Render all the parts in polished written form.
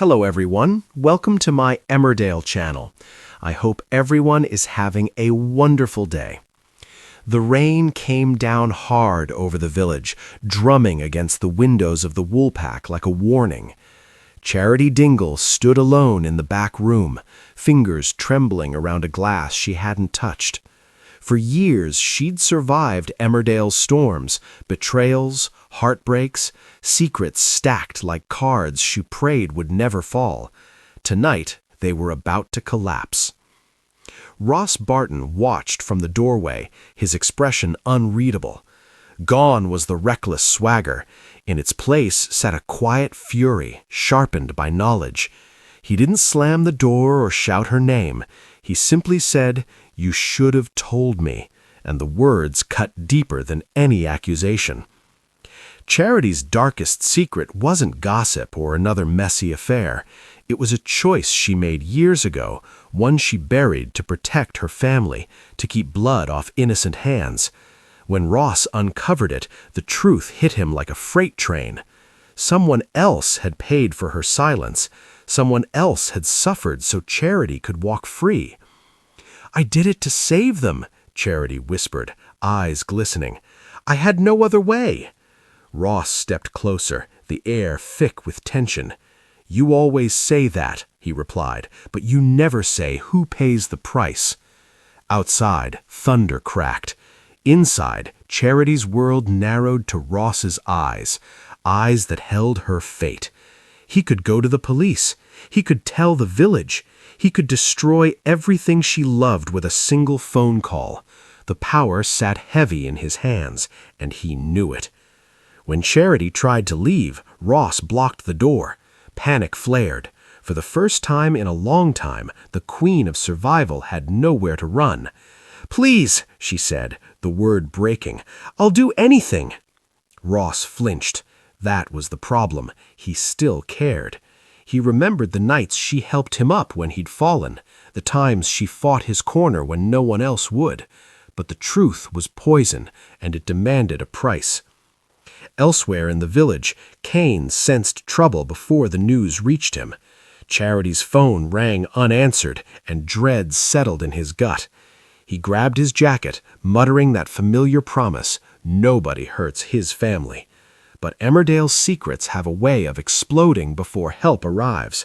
Hello everyone, welcome to my Emmerdale channel. I hope everyone is having a wonderful day. The rain came down hard over the village, drumming against the windows of the Woolpack like a warning. Charity Dingle stood alone in the back room, fingers trembling around a glass she hadn't touched. For years, she'd survived Emmerdale's storms, betrayals, heartbreaks, secrets stacked like cards she prayed would never fall. Tonight, they were about to collapse. Ross Barton watched from the doorway, his expression unreadable. Gone was the reckless swagger. In its place sat a quiet fury, sharpened by knowledge. He didn't slam the door or shout her name. He simply said, "You should have told me," and the words cut deeper than any accusation. Charity's darkest secret wasn't gossip or another messy affair. It was a choice she made years ago, one she buried to protect her family, to keep blood off innocent hands. When Ross uncovered it, the truth hit him like a freight train. Someone else had paid for her silence. Someone else had suffered so Charity could walk free. "I did it to save them," Charity whispered, eyes glistening. "I had no other way." Ross stepped closer, the air thick with tension. "You always say that," he replied, "but you never say who pays the price." Outside, thunder cracked. Inside, Charity's world narrowed to Ross's eyes, eyes that held her fate. He could go to the police. He could tell the village. He could destroy everything she loved with a single phone call. The power sat heavy in his hands, and he knew it. When Charity tried to leave, Ross blocked the door. Panic flared. For the first time in a long time, the queen of survival had nowhere to run. "Please," she said, the word breaking, "I'll do anything." Ross flinched. That was the problem. He still cared. He remembered the nights she helped him up when he'd fallen, the times she fought his corner when no one else would. But the truth was poison, and it demanded a price. Elsewhere in the village, Kane sensed trouble before the news reached him. Charity's phone rang unanswered, and dread settled in his gut. He grabbed his jacket, muttering that familiar promise, "Nobody hurts his family." But Emmerdale's secrets have a way of exploding before help arrives.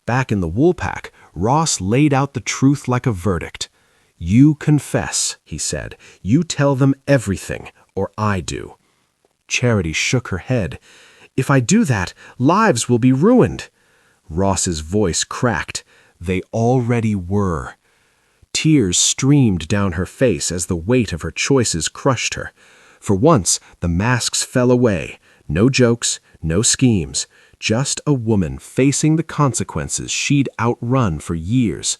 Back in the Woolpack, Ross laid out the truth like a verdict. "You confess," he said. "You tell them everything, or I do." Charity shook her head. "If I do that, lives will be ruined." Ross's voice cracked. They already were. Tears streamed down her face as the weight of her choices crushed her. For once, the masks fell away. No jokes, no schemes. Just a woman facing the consequences she'd outrun for years.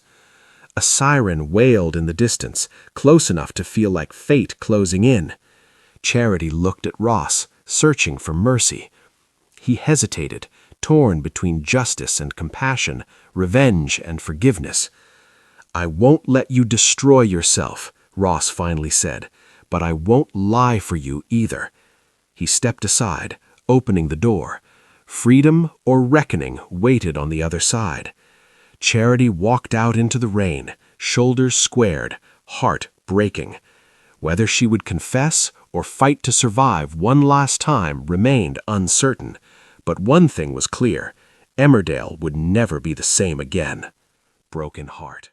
A siren wailed in the distance, close enough to feel like fate closing in. Charity looked at Ross, searching for mercy. He hesitated, torn between justice and compassion, revenge and forgiveness. "I won't let you destroy yourself," Ross finally said, "but I won't lie for you either." He stepped aside, opening the door. Freedom or reckoning waited on the other side. Charity walked out into the rain, shoulders squared, heart breaking. Whether she would confess or fight to survive one last time remained uncertain. But one thing was clear: Emmerdale would never be the same again. Broken heart.